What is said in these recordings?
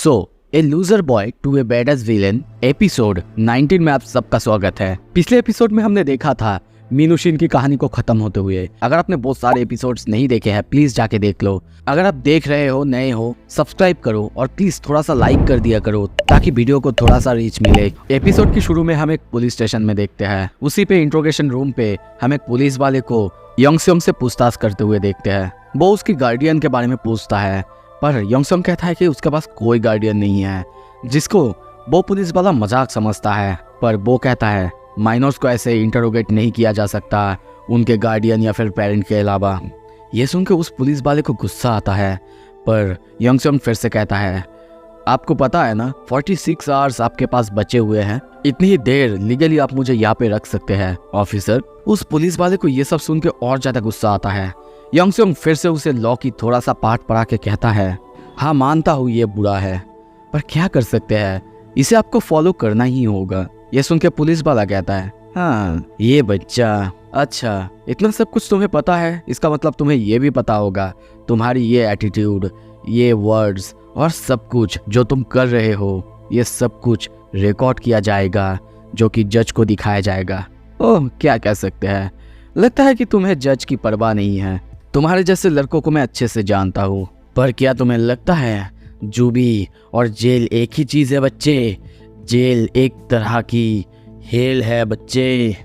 So a loser boy to a badass villain episode 19 में आप सबका स्वागत है। पिछले एपिसोड में हमने देखा था मीनूशिन की कहानी को खत्म होते हुए। अगर आपने बहुत सारे एपिसोड्स नहीं देखे हैं प्लीज जाके देख लो। अगर आप देख रहे हो नए हो सब्सक्राइब करो और प्लीज थोड़ा सा लाइक कर दिया करो ताकि वीडियो को थोड़ा सा रीच मिले। एपिसोड की शुरू में हम एक पुलिस स्टेशन में देखते हैं। उसी पे इंट्रोगेशन रूम पे हम एक पुलिस वाले को योंगसेंग से पूछताछ करते हुए देखते हैं। वो उसकी गार्डियन के बारे में पूछता है पर योंगसेंग कहता है कि उसके पास कोई गार्डियन नहीं है, जिसको वो पुलिस वाला मजाक समझता है। पर वो कहता है माइनर्स को ऐसे इंटरोगेट नहीं किया जा सकता उनके गार्डियन या फिर पेरेंट के अलावा। ये सुन के उस पुलिस वाले को गुस्सा आता है पर योंगसेंग फिर से कहता है आपको पता है ना 46 आवर्स आपके पास बचे हुए हैं, इतनी ही देर लीगली आप मुझे यहाँ पे रख सकते हैं ऑफिसर। उस पुलिस वाले को ये सब सुन के और ज्यादा गुस्सा आता है। योंगसेंग फिर से उसे लॉ की थोड़ा सा पाठ पढ़ा के कहता है हाँ मानता हूँ ये बुरा है पर क्या कर सकते हैं, इसे आपको फॉलो करना ही होगा। ये सुन के पुलिस वाला कहता है हाँ ये बच्चा, अच्छा इतना सब कुछ तुम्हें पता है, इसका मतलब तुम्हें ये भी पता होगा तुम्हारी ये एटीट्यूड, ये वर्ड्स और सब कुछ जो तुम कर रहे हो ये सब कुछ रिकॉर्ड किया जाएगा जो कि जज को दिखाया जाएगा। ओह क्या कह सकते हैं, लगता है कि तुम्हें जज की परवाह नहीं है। तुम्हारे जैसे लड़कों को मैं अच्छे से जानता हूँ, पर क्या तुम्हें लगता है जूबी और जेल एक ही चीज़ है बच्चे? जेल एक तरह की हेल है बच्चे।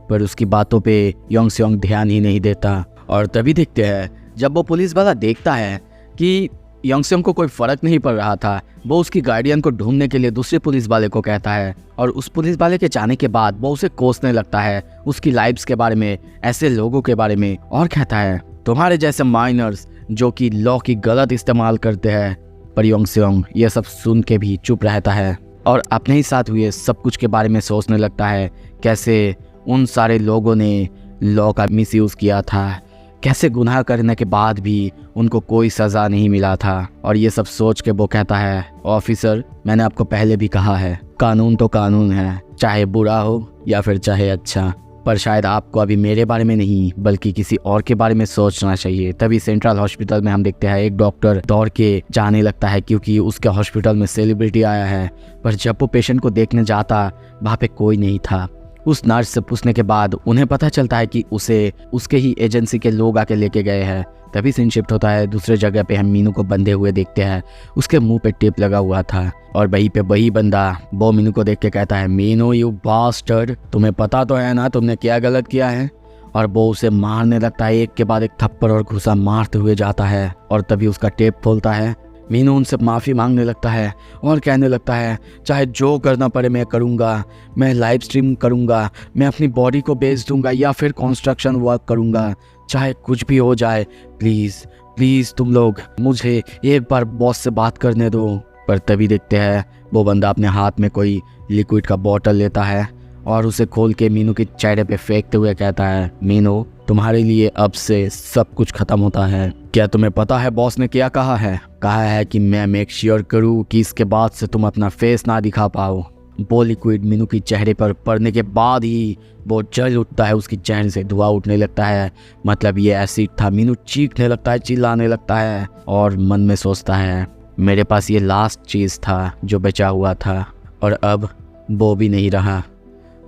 पर उसकी बातों पे योंगसेंग ध्यान ही नहीं देता। और तभी देखते हैं जब वो पुलिस वाला देखता है कि योंगसेंग को कोई फर्क नहीं पड़ रहा था, वो उसकी गार्डियन को ढूंढने के लिए दूसरे पुलिस वाले को कहता है। और उस पुलिस वाले के जाने के बाद वो उसे कोसने लगता है उसकी लाइफ्स के बारे में, ऐसे लोगों के बारे में, और कहता है तुम्हारे जैसे माइनर्स जो कि लॉ की गलत इस्तेमाल करते हैं। पर योंगसेंग ये सब सुन के भी चुप रहता है और अपने ही साथ हुए सब कुछ के बारे में सोचने लगता है, कैसे उन सारे लोगों ने लॉ का मिसयूज किया था, कैसे गुनाह करने के बाद भी उनको कोई सज़ा नहीं मिला था। और ये सब सोच के वो कहता है ऑफिसर मैंने आपको पहले भी कहा है कानून तो कानून है, चाहे बुरा हो या फिर चाहे अच्छा, पर शायद आपको अभी मेरे बारे में नहीं बल्कि किसी और के बारे में सोचना चाहिए। तभी सेंट्रल हॉस्पिटल में हम देखते हैं एक डॉक्टर दौड़ के जाने लगता है क्योंकि उसके हॉस्पिटल में सेलिब्रिटी आया है। पर जब वो पेशेंट को देखने जाता वहाँ पे कोई नहीं था। उस नर्स से पूछने के बाद उन्हें पता चलता है कि उसे उसके ही एजेंसी के लोग आके लेके गए हैं। तभी सीन शिफ्ट होता है दूसरे जगह पे। हम मीनू को बंधे हुए देखते हैं, उसके मुंह पे टेप लगा हुआ था और वहीं पे वही बंदा वो मीनू को देख के कहता है मीनू यू बास्टर्ड, तुम्हें पता तो है ना तुमने क्या गलत किया है। और वो उसे मारने लगता है, एक के बाद एक थप्पड़ और घुसा मारते हुए जाता है। और तभी उसका टेप खोलता है। मीनू उनसे माफ़ी मांगने लगता है और कहने लगता है चाहे जो करना पड़े मैं करूँगा, मैं लाइव स्ट्रीम करूँगा, मैं अपनी बॉडी को बेच दूँगा या फिर कंस्ट्रक्शन वर्क करूँगा, चाहे कुछ भी हो जाए, प्लीज़ प्लीज़ तुम लोग मुझे एक बार बॉस से बात करने दो। पर तभी देखते हैं वो बंदा अपने हाथ में कोई लिक्विड का बॉटल लेता है और उसे खोल के मीनू के चेहरे पे फेंकते हुए कहता है मीनू तुम्हारे लिए अब से सब कुछ खत्म होता है। क्या तुम्हें पता है बॉस ने क्या कहा है? कहा है कि मैं मेक श्योर करूँ कि इसके बाद से तुम अपना फेस ना दिखा पाओ। वो लिक्विड मीनू की चेहरे पर पड़ने के बाद ही वो जल उठता है, उसकी चेहरे से धुआं उठने लगता है, मतलब ये एसिड था। मीनू चीखने लगता है, चिल्लाने लगता है और मन में सोचता है मेरे पास ये लास्ट चीज़ था जो बचा हुआ था और अब वो भी नहीं रहा।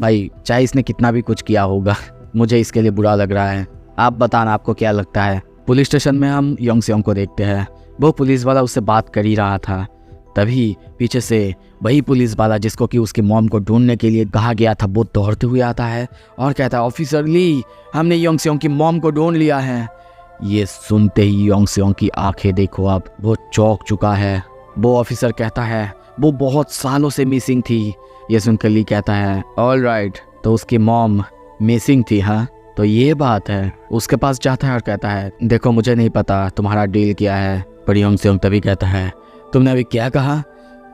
भाई चाहे इसने कितना भी कुछ किया होगा मुझे इसके लिए बुरा लग रहा है। आप बताना आपको क्या लगता है। पुलिस स्टेशन में हम योंगसेंग को देखते हैं, वो पुलिस वाला उससे बात कर ही रहा था। तभी पीछे से वही पुलिस वाला जिसको कि उसकी मॉम को ढूंढने के लिए कहा गया था वो दौड़ते हुए आता है और कहता है ऑफिसर ली हमने योंगसेंग की मॉम को ढूंढ लिया है। ये सुनते ही योंगसेंग की आंखें देखो आप, वो चौंक चुका है। वो ऑफिसर कहता है वो बहुत सालों से मिसिंग थी। ये सुनकर ली कहता है ऑल राइट, तो उसकी मॉम मिसिंग थी हाँ, तो ये बात है। उसके पास जाता है और कहता है देखो मुझे नहीं पता तुम्हारा डील क्या है। पर योंगसेंग तभी कहता है तुमने अभी क्या कहा?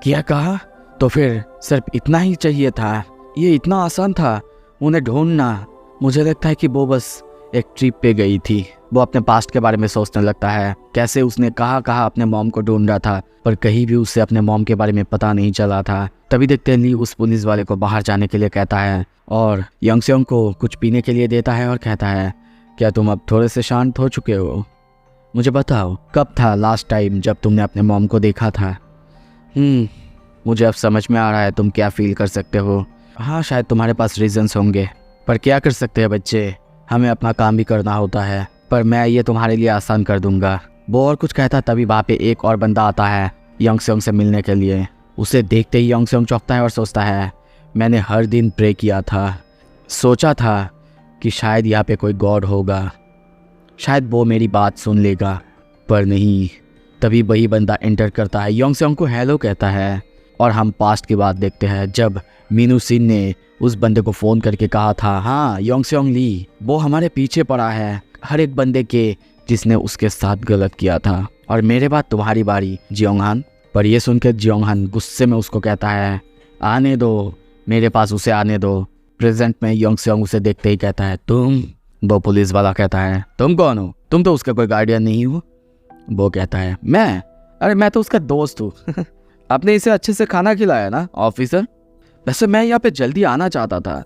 क्या कहा? तो फिर सिर्फ इतना ही चाहिए था, ये इतना आसान था उन्हें ढूंढना। मुझे लगता है कि वो बस एक ट्रिप पे गई थी। वो अपने पास्ट के बारे में सोचने लगता है, कैसे उसने कहा अपने मॉम को ढूंढ रहा था पर कहीं भी उससे अपने मॉम के बारे में पता नहीं चला था। तभी देखते हैं ली उस पुलिस वाले को बाहर जाने के लिए कहता है और योंगसेंग को कुछ पीने के लिए देता है और कहता है क्या तुम अब थोड़े से शांत हो चुके हो? मुझे बताओ कब था लास्ट टाइम जब तुमने अपने मॉम को देखा था? मुझे अब समझ में आ रहा है तुम क्या फील कर सकते हो। हाँ, शायद तुम्हारे पास रीजंस होंगे, पर क्या कर सकते हैं बच्चे, हमें अपना काम भी करना होता है। पर मैं ये तुम्हारे लिए आसान कर दूंगा। वो और कुछ कहता तभी वहाँ पे एक और बंदा आता है यंग सेयोंग से मिलने के लिए। उसे देखते ही यंग सेयोंग चौंकता है और सोचता है, मैंने हर दिन प्रे किया था, सोचा था कि शायद यहाँ पे कोई गॉड होगा, शायद वो मेरी बात सुन लेगा, पर नहीं। तभी वही बंदा एंटर करता है, यंग सेयोंग को हेलो कहता है और हम पास्ट की बात देखते हैं जब मीनू सिन ने उस बंदे को फ़ोन करके कहा था, हाँ यंग सेयोंग ली वो हमारे पीछे पड़ा है हर एक बंदे के जिसने उसके साथ गलत किया था, और मेरे बाद तुम्हारी बारी जियोंगहान। पर यह सुनकर जियोंगहान गुस्से में उसको कहता है, आने दो, मेरे पास उसे आने दो। प्रेजेंट में यंग सेयोंग उसे देखते ही कहता है, तुम? वो पुलिस वाला कहता है, तुम कौन हो? तुम तो उसका कोई गार्डियन नहीं हो। वो कहता है, मैं? अरे मैं तो उसका दोस्त हूँ। आपने इसे अच्छे से खाना खिलाया ना ऑफिसर? वैसे मैं यहाँ पे जल्दी आना चाहता था,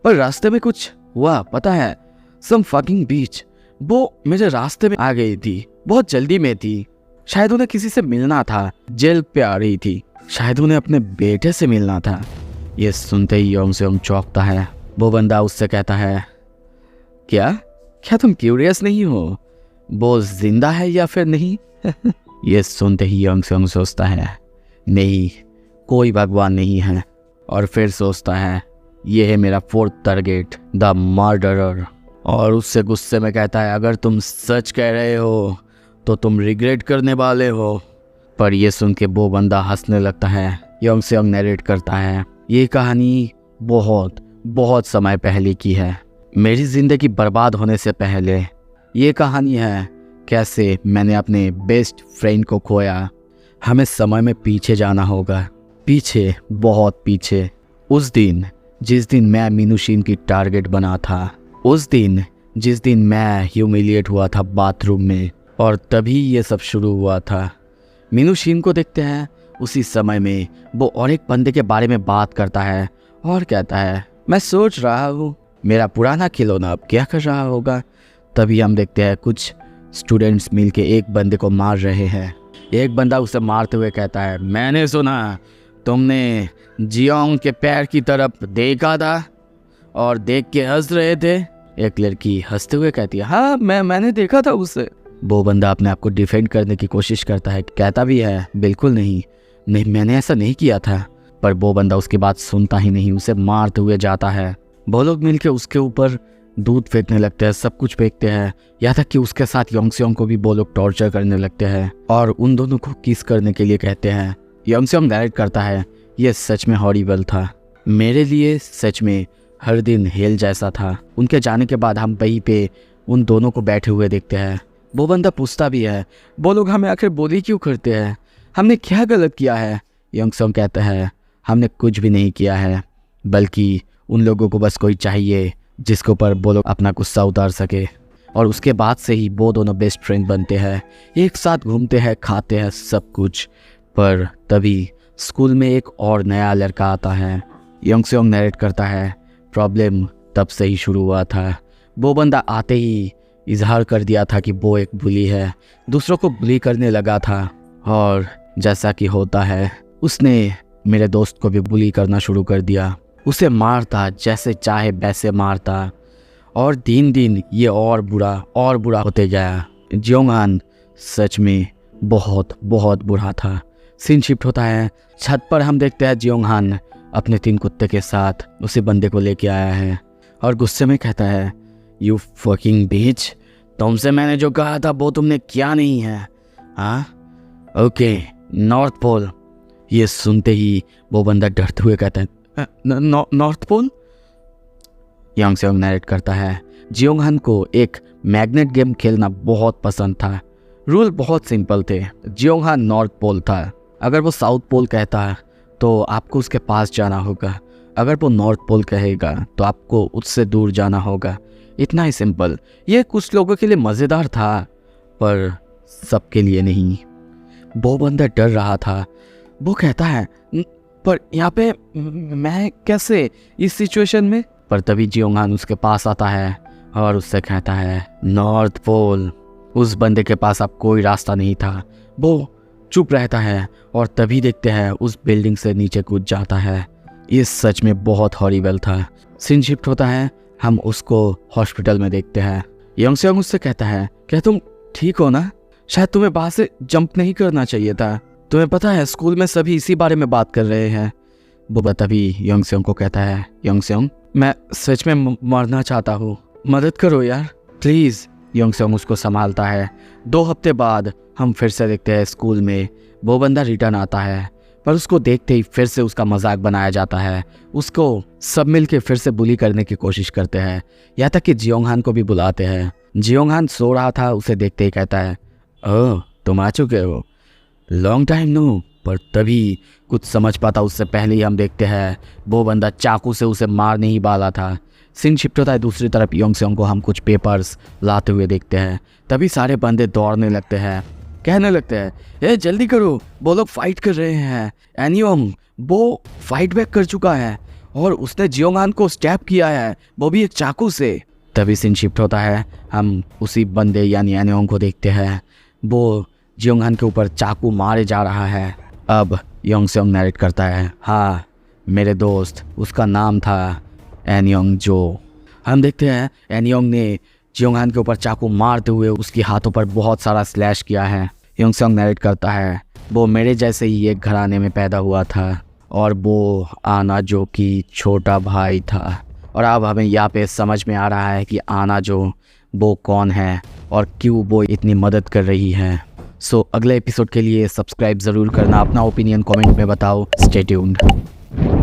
पर रास्ते में कुछ हुआ पता है, सम फकिंग बीच वो मेरे रास्ते में आ गई थी, बहुत जल्दी में थी। शायद उन्हें किसी से मिलना था, जेल पे आ रही थी, शायद उन्हें अपने बेटे से मिलना था। ये सुनते ही यंग सेयोंग चौंकता है। वो बंदा उससे कहता है, क्या तुम क्यूरियस नहीं हो वो जिंदा है या फिर नहीं? ये सुनते ही यंग सेयोंग सोचता है, नहीं, कोई भगवान नहीं है। और फिर सोचता है, ये है मेरा फोर्थ टारगेट, द मर्डरर। और उससे गुस्से में कहता है, अगर तुम सच कह रहे हो तो तुम रिग्रेट करने वाले हो। पर यह सुन के वो बंदा हंसने लगता है। यंग सेयोंग नरेट करता है, ये कहानी बहुत बहुत समय पहले की है, मेरी ज़िंदगी बर्बाद होने से पहले। ये कहानी है कैसे मैंने अपने बेस्ट फ्रेंड को खोया। हमें समय में पीछे जाना होगा, पीछे, बहुत पीछे। उस दिन जिस दिन मैं मीनू शिन की टारगेट बना था, उस दिन जिस दिन मैं ह्यूमिलिएट हुआ था बाथरूम में, और तभी ये सब शुरू हुआ था। मीनू शिन को देखते हैं, उसी समय में वो और एक बंदे के बारे में बात करता है और कहता है, मैं सोच रहा हूँ मेरा पुराना खिलौना अब क्या कर रहा होगा। तभी हम देखते हैं कुछ स्टूडेंट्स मिलके एक बंदे को मार रहे हैं। एक बंदा उसे मारते हुए कहता है, मैंने सुना तुमने जियोंग के पैर की तरफ देखा था और देख के हंस रहे थे। एक लड़की हंसते हुए कहती है, हाँ मैंने देखा था उसे। वो बंदा अपने आप को डिफेंड करने की कोशिश करता है, कहता भी है, बिल्कुल नहीं मैंने ऐसा नहीं किया था। पर वो बंदा उसकी बात सुनता ही नहीं, उसे मारते हुए जाता है। वो लोग मिलके उसके ऊपर दूध फेंकने लगते हैं, सब कुछ फेंकते हैं, यहाँ तक कि उसके साथ यंग सेयोंग को भी वो लोग टॉर्चर करने लगते हैं और उन दोनों को किस करने के लिए कहते हैं। यंग सेयोंग डायरेक्ट करता है, ये सच में हॉरिबल था, मेरे लिए सच में हर दिन हेल जैसा था। उनके जाने के बाद हम वहीं पे उन दोनों को बैठे हुए देखते हैं। वो बंदा पूछता भी है, वो लोग हमें आखिर बोली क्यों करते हैं, हमने क्या गलत किया है? यंग सेयोंग कहता है, हमने कुछ भी नहीं किया है, बल्कि उन लोगों को बस कोई चाहिए जिसके ऊपर वो लोग अपना गुस्सा उतार सके। और उसके बाद से ही वो दोनों बेस्ट फ्रेंड बनते हैं, एक साथ घूमते हैं, खाते हैं, सब कुछ। पर तभी स्कूल में एक और नया लड़का आता है। यंग सेयोंग नरेट करता है, प्रॉब्लम तब से ही शुरू हुआ था। वो बंदा आते ही इजहार कर दिया था कि वो एक बुली है, दूसरों को बुली करने लगा था, और जैसा कि होता है उसने मेरे दोस्त को भी बुली करना शुरू कर दिया। उसे मारता, जैसे चाहे वैसे मारता, और दिन दिन ये और बुरा होते गया। जियोंगहान सच में बहुत बहुत बुरा था। सीन शिफ्ट होता है, छत पर हम देखते हैं जियोंगहान अपने 3 कुत्ते के साथ उसी बंदे को लेके आया है और गुस्से में कहता है, यू फकिंग बीच, तुमसे मैंने जो कहा था वो तुमने किया नहीं है, हाँ? Okay, north pole. ये सुनते ही वो बंदा डरते हुए कहता है, north pole? Young Seyoung narrate करता है, जियोंगहान को एक मैग्नेट गेम खेलना बहुत पसंद था। रूल बहुत सिंपल थे, जियोंगहान नॉर्थ पोल था, अगर वो साउथ पोल कहता तो आपको उसके पास जाना होगा, अगर वो नॉर्थ पोल कहेगा तो आपको उससे दूर जाना होगा, इतना ही सिंपल। ये कुछ लोगों के लिए मज़ेदार था पर सबके लिए नहीं। वो बंदा डर रहा था। वो कहता है, पर यहाँ पे मैं कैसे इस सिचुएशन में? पर तभी जियोंगहान उसके पास आता है और उससे कहता है, नॉर्थ पोल। उस बंदे के पास अब कोई रास्ता नहीं था। वो चुप रहता है और तभी देखते हैं उस बिल्डिंग से नीचे कूद जाता है। ये सच में बहुत हॉरिबल था। सीन शिफ्ट होता है, हम उसको हॉस्पिटल में देखते हैं। यंगसेंग उससे कहता है, क्या तुम ठीक हो ना? शायद तुम्हें बाहर से जंप नहीं करना चाहिए था। तुम्हें पता है स्कूल में सभी इसी बारे में बात कर रहे हैं। वो तभी यंगसेंग को कहता है, यंगसेंग मैं सच में मरना चाहता हूँ, मदद करो यार प्लीज़। यंगसेंग उसको संभालता है। 2 हफ्ते बाद हम फिर से देखते हैं स्कूल में वो बंदा रिटर्न आता है, पर उसको देखते ही फिर से उसका मजाक बनाया जाता है। उसको सब मिल के फिर से बुली करने की कोशिश करते हैं, यहाँ तक कि जियोंगहान को भी बुलाते हैं। जियोंगहान सो रहा था, उसे देखते ही कहता है, ओह तुम आ चुके हो, लॉन्ग टाइम नो। पर तभी कुछ समझ पाता उससे पहले ही हम देखते हैं वो बंदा चाकू से उसे मारने ही वाला था। सीन शिफ्ट होता है दूसरी तरफ। यंगसेंग को हम कुछ पेपर्स लाते हुए देखते हैं। तभी सारे बंदे दौड़ने लगते हैं, कहने लगते हैं, ए जल्दी करो, वो लोग फाइट कर रहे हैं। एनियोंग वो फाइट बैक कर चुका है और उसने जियोंगहान को स्टैब किया है, वो भी एक चाकू से। तभी सीन शिफ्ट होता है, हम उसी बंदे यानी एनियोंग को देखते हैं। वो जियोंगहान के ऊपर चाकू मारे जा रहा है। अब यंगसेंग नैरेट करता है, हाँ मेरे दोस्त, उसका नाम था एनियोंग जो। हम देखते हैं एनियोंग ने जियोंगहान के ऊपर चाकू मारते हुए उसके हाथों पर बहुत सारा स्लैश किया है। यंगसेंग नैरेट करता है, वो मेरे जैसे ही एक घराने में पैदा हुआ था और वो आना जो कि छोटा भाई था। और अब हमें यहाँ पे समझ में आ रहा है कि आना जो वो कौन है और क्यों वो इतनी मदद कर रही है। सो अगले एपिसोड के लिए सब्सक्राइब ज़रूर करना, अपना ओपिनियन कमेंट में बताओ। Stay tuned.